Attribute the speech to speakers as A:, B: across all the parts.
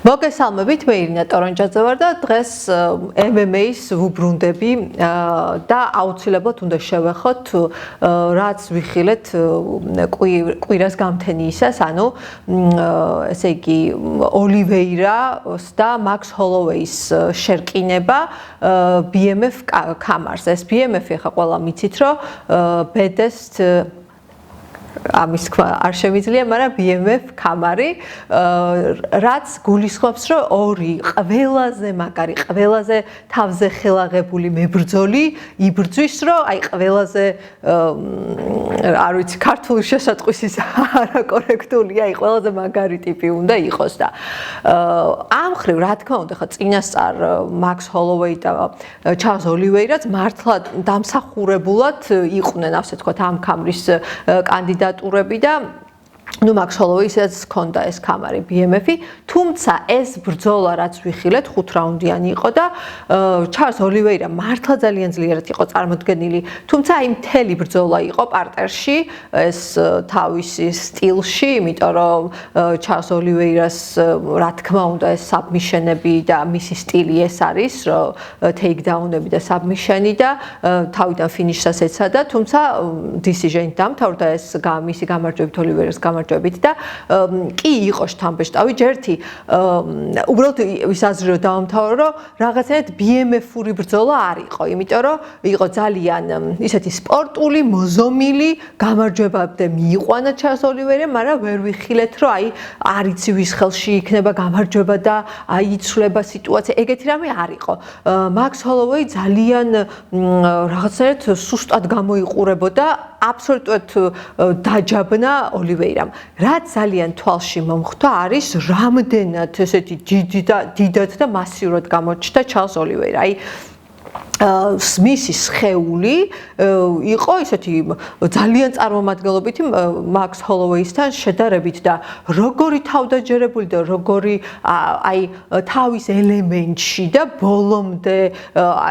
A: მოგესალმებით, მე ირინა ტორონჯაძე ვარ და დღეს MMA-ს ვუბრუნდები და აუცილებლად უნდა შევეხოთ რაც ვიხილეთ კვირას გამთენიისას, ანუ ესე იგი ოლივეირას და მაქს ჰოლოვეის შერკინება BMF კამარზე. ეს BMF-ი ხა ყველა მიცით, რომ best ამის თქვა არ შემიძლია, მაგრამ BMF კამარი, რაც გულისხმობს, რომ ორი ყველაზე მაგარი, ყველაზე თავზე ხელაღებული მებრძოლი იბრძვის, რომ აი ყველაზე არ ვიცი, ქართული შესატყვისის არაკორექტულია, აი ყველაზე მაგარი ტიპი უნდა იყოს და ამ ხრივ რა თქმა უნდა, ხა წინასწარ მაქს ჰოლოვეი და ჩარლზ ოლივეირაც მართლა დამსახურებულად იყვნენ, ასე თქვა, ამ კამრის კანდიდატურები და ნუ მაქს ჰოლოვეისაც ჰქონდა ეს კამარი BMF-ი, თუმცა ეს ბრძოლა რაც ვიხილეთ 5 რაუნდიანი იყო და ჩარლზ ოლივეირა მართლა ძალიან ძლიერად იყო წარმოდგენილი, თუმცა აი მთელი ბრძოლა იყო პარტერში, ეს თავისი სტილში, იმიტომ რომ ჩარლზ ოლივეირას რა თქმა უნდა ეს საბმიშენები და მისი სტილი ეს არის, რომ ტეიქდაუნები და საბმიშენი და თავიდან ფინიშსაც ეცადა, თუმცა decision-ით დამთავრდა ეს მისი გამარჯვებით ოლივეირას და კი იყო შთამბეჭდავი ჯერთი უბრალოდ ის აზრი რომ დავამთავრო რომ რაღაცნაირად BMF-ური ბრძოლა არ იყო, იმიტომ რომ იყო ძალიან ისეთი სპორტული, მოზომილი, გამარჯვებამდე მიიყვანა ჩარლზ ოლივეირამ, მაგრამ ვერ ვიხილეთ რომ აი არ იცი ვის ხელში იქნება გამარჯვება და აი იცვლება სიტუაცია, ეგეთი რამე არ იყო. მაქს ჰოლოვეი ძალიან რაღაცნაირად სუსტად გამოიყურებოდა, აბსოლუტურად დაჯაბნა ოლივეირამ. რაც ძალიან თვალში მომხვდა არის რამდენად ესეთი დიდად და მასიურად გამოჩნდა ჩარლზ ოლივეირა. აი სმისის სხეული იყო ისეთი ძალიან წარმომადგენლობითი მაქს ჰოლოვეისთან შედარებით და როგორი თავდაჯერებული და როგორი აი თავის ელემენტში და ბოლომდე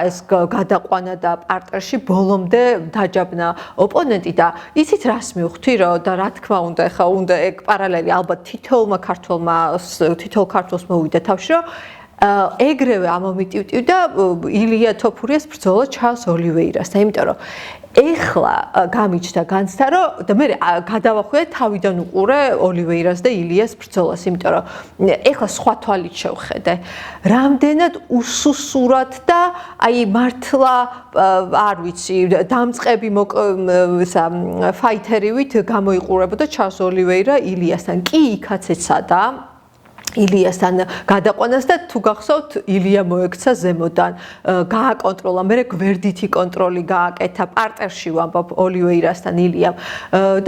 A: ეს გადაყვანა და პარტერში ბოლომდე დაჯაბნა ოპონენტი და იცით რას მივხვდი რომ და რა თქმა უნდა ეხა უნდა ეგ პარალელი ალბათ თითოეულ ქართველს მოვიდა თავში რომ ეგრევე ამომიტივტივდა ილია თოფურიას ბრძოლა ჩარლზ ოლივეირასთან, იმიტომ რომ ეხლა გამიჩნდა განცდა რომ და მე გადავახვიდე თავიდან უყურე ოლივეირას და ილიას ბრძოლას, იმიტომ რომ ეხლა სხვა თვალით შევხედე. რამდენად უსუსურად და აი მართლა არ ვიცი, დამწყები ფაითერივით გამოიყურებოდა ჩარლზ ოლივეირა ილიასთან. კი იქაც ეცადა ილიასთან გადაყვანას და თუ გახსოვთ ილია მოექცა ზემოდან, გააკონტროლა, მე გვერდითი კონტროლი გააკეთა, პარტერში ვამბობ ოლივეირასთან ილიამ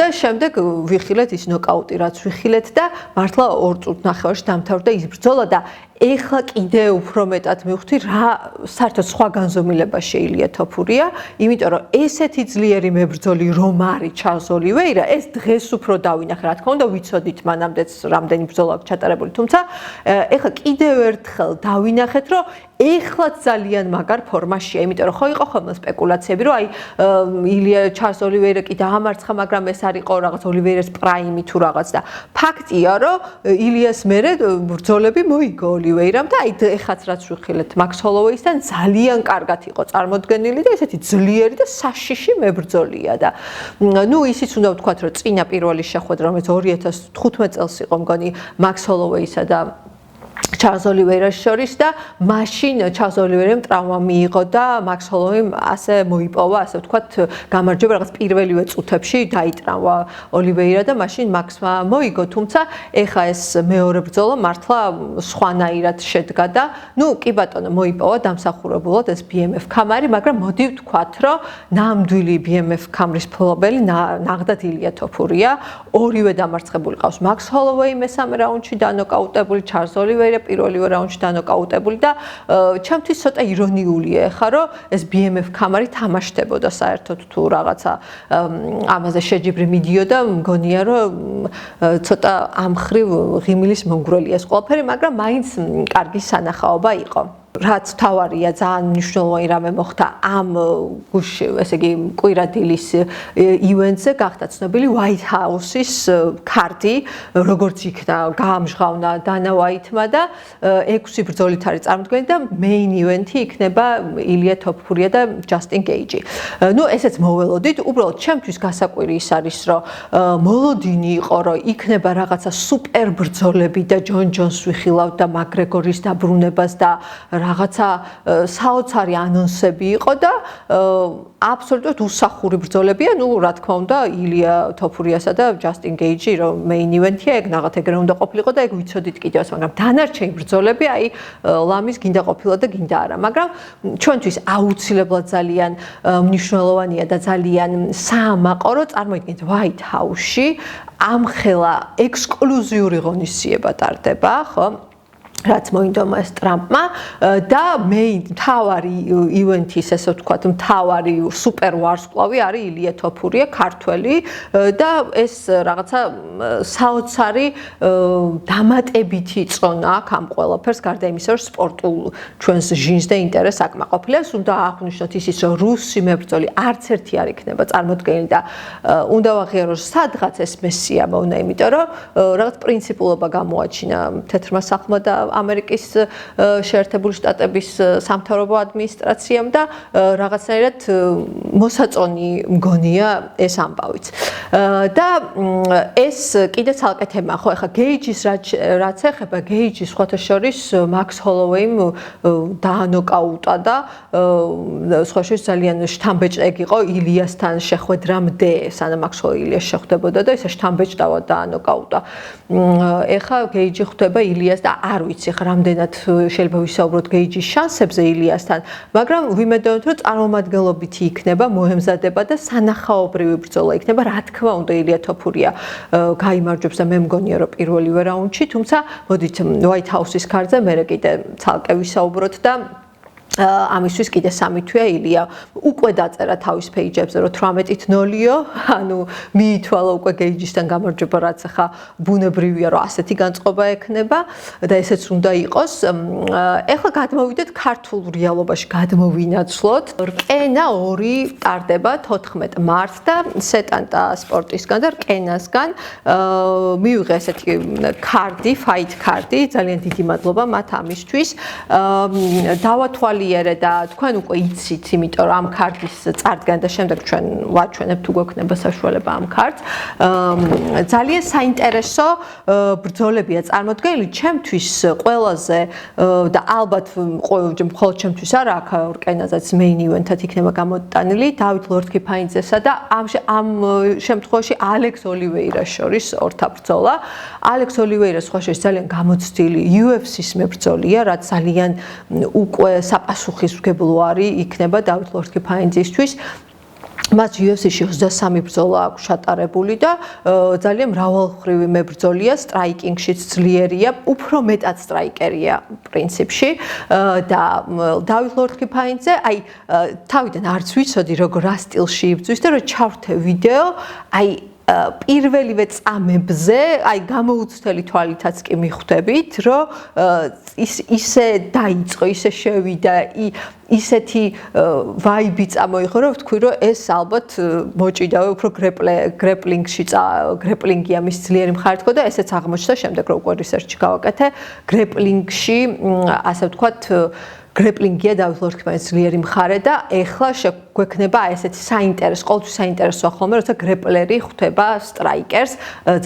A: და შემდეგ ვიხილეთ ის ნოკაუტი რაც ვიხილეთ და მართლა 2 წუთს ნახევარში დამთავრდა ის ბრძოლა და ეხლა კიდე უფრო მეტად მივხვდი რა საერთოდ სხვა განზომილება შეიძლება თოფურია, იმიტომ რომ ესეთი ძლიერი მებრძოლი რომ არის ჩარლზ ოლივეირა, ეს დღეს უფრო დავინახე, რა თქმა უნდა ვიცოდით მანამდეც რამდენი ბრძოლა აქვს ჩატარებული, თუმცა ეხლა კიდევ ერთხელ დავინახეთ, რომ ეხლა ძალიან მაგარ ფორმაშია, იმიტომ რომ ხო იყო ხოლმე სპეკულაციები, რომ აი ილია ჩარლზ ოლივეირა კი დაამარცხა, მაგრამ ეს არ იყო რაღაც ოლივეირას პრაიმი თუ რაღაც და ფაქტია, რომ ილიას მერე ბრძოლები მოიგო ოლივეირამ და აი ეხაც რაც ვიხილეთ მაქს ჰოლოვეისთან ძალიან კარგად იყო წარმოდგენილი და ესეთი ძლიერი და საშიში მებრძოლია და ნუ ისიც უნდა ვთქვათ, რომ წინა პირველი შეხვედრა, რომელიც 2015 წელს იყო მგონი მაქს ჰოლოვეისა და ჩარლზ ოლივეირას შორის და მაშინ ჩარლზ ოლივეირამ ტრავმა მიიღო და მაქს ჰოლოვეიმ ასე მოიპოვა, ასე ვთქვათ, გამარჯვება რაღაც პირველივე წუთებში დაიტრამვა ოლივეირა და მაშინ მაქსმა მოიგო, თუმცა ეხა ეს მეორე ბრძოლა მართლა სხვანაირად შედგა და ნუ კი ბატონო მოიპოვა დამსახურებულად ეს BMF კამარი, მაგრამ მოდი ვთქვათ, რომ ნამდვილი BMF კამრის მფლობელი ნაღდად ილია თოფურია, ორივე დამარცხებული ყავს მაქს ჰოლოვეი მესამე რაუნდში დანოკაუტებული, ჩარლზ ოლივეირა პირველივე რაუნდში დანოკაუტებული და ჩემთვის ცოტა ირონიულია ხა რომ ეს BMF კამარი თამაშდებოდა საერთოდ თუ რაღაცა ამაზე შეჯიბრი მიდიოდა, მგონია რომ ცოტა ამ ხრივ ღიმილის მომგვრელია ეს ყველაფერი, მაგრამ მაინც კარგი სანახაობა იყო. რაც თავარია ძალიან მნიშვნელოვანი რამე მოხდა ამ გუშინ, ესე იგი კვირადილის ივენტზე გახდა ცნობილი White House-ის ქარდი, როგორც იქნა გაამჟღავნა დანა ვაითმა და 6 ბრძოლით არის წარმოდგენილი და main event-ი იქნება ილია თოფურია და ჯასტინ გეიჯი. ნუ ესეც მოველოდით, უბრალოდ ჩემთვის გასაკვირი ის არის, რომ მოლოდინი იყო, რომ იქნება რაღაცა სუპერ ბრძოლები და ჯონ ჯონს ვიხილავთ და მაკგრეგორის დაბრუნებას და რაღაცა საოცარი ანონსები იყო და აბსოლუტურად უსახური ბრძოლებია, ნუ რა თქმა უნდა, ილია თოფურიასა და ჯასტინ გეიჯი, რომ main event-ია, ეგ რაღაც ეგრე უნდა ყოფილიყო და ეგ ვიცოდით კიდევაც, მაგრამ დანარჩენი ბრძოლები, აი ლამის გინდა ყოფილა და გინდა არა, მაგრამ ჩვენთვის აუცილებლად ძალიან მნიშვნელოვანია და ძალიან საამაყო, რომ წარმოიდგინეთ White House-ში ამხელა ექსკლუზიური ღონისძიება ტარდება, ხო? რაც მოინდომა ეს ტრამპმა და მთავარი ივენთის, ესე ვთქვათ, მთავარი სუპერ ვარსკვლავი არის ილია თოფურია, ქართველი და ეს რაღაცა საოცარი დამატებითი წონა აქვს ამ ყველაფერს, გარდა იმისა, რომ სპორტულ ჩვენს ჟინს და ინტერესს აკმაყოფილებს. უნდა აღვნიშნოთ ისიც, რომ რუსი მებრძოლი არც ერთი არ იქნება წარმოდგენილი და უნდა ვაღიაროს სადღაც ეს მესია მოუნა, იმიტომ რომ რაღაც პრინციპულობა გამოაჩინა თეთრმა სახლმა და ამერიკის შეერთებული შტატების სამთავრობო ადმინისტრაციამ და რაღაცნაირად მოსაწონი მგონია ეს ამბავიც. და ეს კიდე ცალკე თემა, ხო, ეხლა გეიჯის რაც ეხება, გეიჯი სხვათა შორის მაქს ჰოლოვეიმ დაანოკაუტა და სხვა შორის ძალიან შთამბეჭდ იყო ილიასთან შეხვედრამდე, სანამ მაქს ილიას შეხვდებოდა და ისე შთამბეჭდავად დაანოკაუტა. ეხლა გეიჯი ხვდება ილიას და არ ვიცი რამდენად შეიძლება ვისაუბროთ გეიჯის შანსებზე ილიასთან, მაგრამ ვიმედოვნთ, რომ წარმომადგენლობითი იქნება, მოემზადება და სანახაობრივი ბრძოლა იქნება. რა თქმა უნდა, ილია თოფურია გაიმარჯვებს და მე მგონია, რომ პირველივე რაუნდში, თუმცა მოდით White House-ის ქარდზე მე კიდე ცალკე ვისაუბროთ და ამისთვის კიდე 3 თვეა ილია უკვე დაწერა თავის პეიჯებზე, რომ 18-0-იო, ანუ მიითვალა უკვე გეიჯისთან გამარჯვება, რაც ახლა ბუნებრივია, რომ ასეთი განწყობა ექნება და ესეც უნდა იყოს. ეხლა გადმოვიდეთ ქართულ რეალობაში, გადმოვინაცვლოთ. რკენა 2 ტარდება 14 მარტს და სეტანტა სპორტისგან და რკენასგან მივიღე ესეთი ქარდი, fight ქარდი, ძალიან დიდი მადლობა მათ ამისთვის. დავათვალიერე და თქვენ უკვე იცით, იმიტომ რომ ამ ქარდის წარდგენ და შემდეგ ჩვენ ვაჩვენებთ თუ გვექნება საშუალება ამ ქარდს. ძალიან საინტერესო ბრძოლებია წარმოდგენილი ჩემთვის ყველაზე და ალბათ მხოლოდ ჩემთვის არა, აქ რკენაზეც main event-ად იქნება გამოტანილი დავით ლორთქიფანიძესა და ამ შემთხვევაში ალექს ოლივეირას შორის ორთა ბრძოლა. ალექს ოლივეირა სხვა შორის ძალიან გამოცდილი UFC-ის მებრძოლია, რაც ძალიან უკვე პასუხისმგებლო არის იქნება დავით ლორთქიფანიძისთვის. მას UFC-ში 23 ბრძოლა აქვს ჩატარებული და ძალიან მრავალმხრივი მებრძოლია, სტრაიკინგშიც ძლიერია, უფრო მეტად სტრაიკერია პრინციპში და დავით ლორთქიფანიძე, აი თავიდან არც ვიცოდი როგორ რა სტილში იბრძვის და რომ ჩავრთე ვიდეო, აი პირველივე წამებზე, აი გამოუცდელი თვალითაც კი მიხვდებით, რომ ისე დაიწყო, ისე შევიდა, ისეთი ვაიბი წამოიღო, რომ ვთქვი, რომ ეს ალბათ მოჭიდავე უფრო გრეპლინგში, გრეპლინგია მის ძლიერი მხარე თქო და ესეც აღმოჩნდა შემდეგ რომ უკვე რისერჩი გავაკეთე, გრეპლინგში, ასე ვთქვათ, გრეპლინგია დავით ლორთქიფანიძის ძლიერი მხარე და ეხლა გვექნება ესეთი საინტერესო, ყოველთვის საინტერესოა ხოლმე, როცა გრეპლერი ხვდება სტრაიკერს,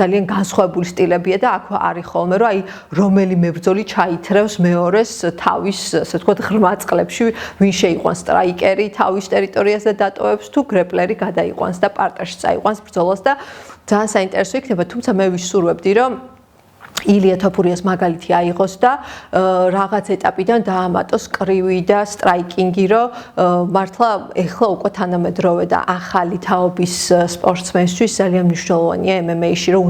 A: ძალიან განსხვავებული სტილებია და აქ არის ხოლმე, რომ აი რომელი მებრძოლი ჩაითრევს მეორეს თავის, ასე ვთქვათ, ღრმა წყლებში, ვინ შეიყვანს სტრაიკერი თავის ტერიტორიაზე დატოვებს თუ გრეპლერი გადაიყვანს და პარტერში წაიყვანს ბრძოლას და ძალიან საინტერესო იქნება, თუმცა მე ვისურვებდი, რომ ილია თოფურიას მაგალითი აიღოს და რაღაც ეტაპიდან დაამატოს კრივი და სტრაიკინგი, რომ მართლა ეხლა უკვე თანამედროვე და ახალი თაობის სპორტსმენისთვის ძალიან მნიშვნელოვანია MMA-ში, რომ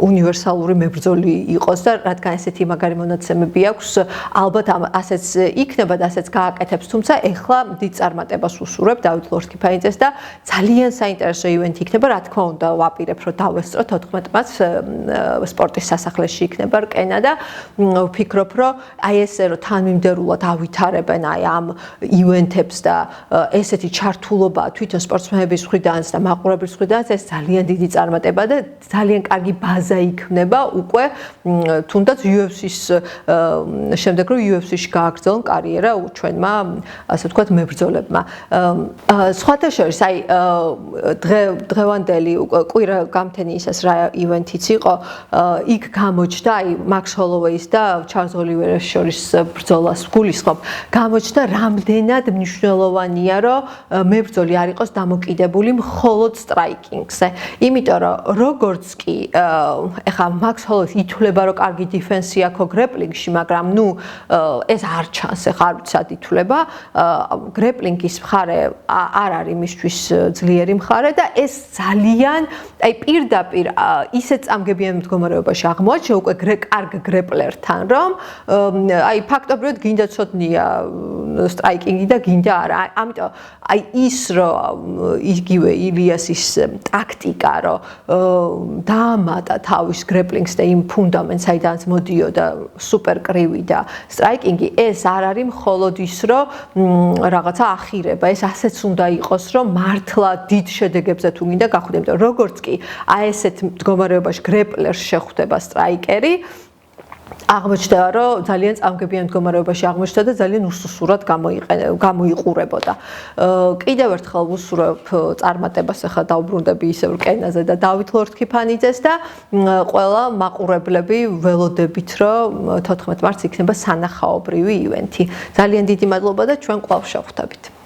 A: უნივერსალური მებრძოლი იყოს და რადგან ესეთი მაგარი მონაცემები აქვს, ალბათ ასეც იქნება და ასეც გააკეთებს, თუმცა ეხლა დიდ წარმატებას უსურვებ დავით ლორთქიფანიძეს და ძალიან საინტერესო ივენთი იქნება, რა თქმა უნდა, ვაპირებ, რომ დავესწრო 14 მარტს სპორტის სასახლეში იქნება რკენა და ვფიქრობ, რომ აი ესე რომ თანმიმდევრულად ავითარებენ აი ამ ივენთებს და ესეთი ჩართულობა თვითონ სპორტსმენების მხრიდანაც და მაყურებლის მხრიდანაც ეს ძალიან დიდი წარმატება და ძალიან კარგი ბაზა იქნება უკვე თუნდაც UFC-ს შემდეგ რომ UFC-ში გააგრძელონ კარიერა ჩვენმა ასე ვთქვათ მებრძოლებმა. სხვათა შორის აი დღევანდელი კვირა გამთენი ისეს რა ივენთიც იყო იქ გამოჩნდა აი მაქს ჰოლოვეის და ჩარლზ ოლივერას შორის ბრძოლას გულისხმობ გამოჩნდა რამდენად მნიშვნელოვანია რომ მებრძოლი არ იყოს დამოკიდებული მხოლოდ სტრაიკინგზე იმიტომ რომ როგორც კი ეხა მაქს ჰოლოვეის ითვლება რომ კარგი დიფენსი აქვს გრეპლინგში მაგრამ ნუ ეს არ ჩანს ეხა არ ვიცი სად ითვლება გრეპლინგის მხარე არ არის მისთვის ძლიერი მხარე და ეს ძალიან აი პირდაპირ ისეთ წამგებიან მდგომარეობაში აღმოაჩინა უკვე კარგ გრეპლერთან რომ აი ფაქტობრივად გინდა ცოდნია სტრაიკინგი და გინდა არა ამიტომ აი ის რომ იგივე ილიასის ტაქტიკა რომ დაამატა თავის გრეპლინგს და იმ ფუნდამენტს საიდანაც მოდიოდა სუპერ კრივი და სტრაიკინგი ეს არ არის მხოლოდ ის რომ რაღაცა ახირება ეს ასეც უნდა იყოს რომ მართლა დიდ შედეგებზე თუ გინდა გახვიდე იმიტომ როგორც კი აი ესეთ მდგომარეობაში გრეპლერს შეხვდება სტრაიკერი აღმოჩნდა რომ ძალიან წამგებიან მდგომარეობაში აღმოჩნდა და ძალიან უსუსურად გამოიყურებოდა. კიდევ ერთხელ ვუსურვებ წარმატებას ახლა დავბრუნდები ისევ რკენაზე და დავით ლორთქიფანიძეს და ყველა მაყურებლები ველოდებით რომ 14 მარტს იქნება სანახაობრივი ივენთი. ძალიან დიდი მადლობა და ჩვენ კვლავ შევხვდებით.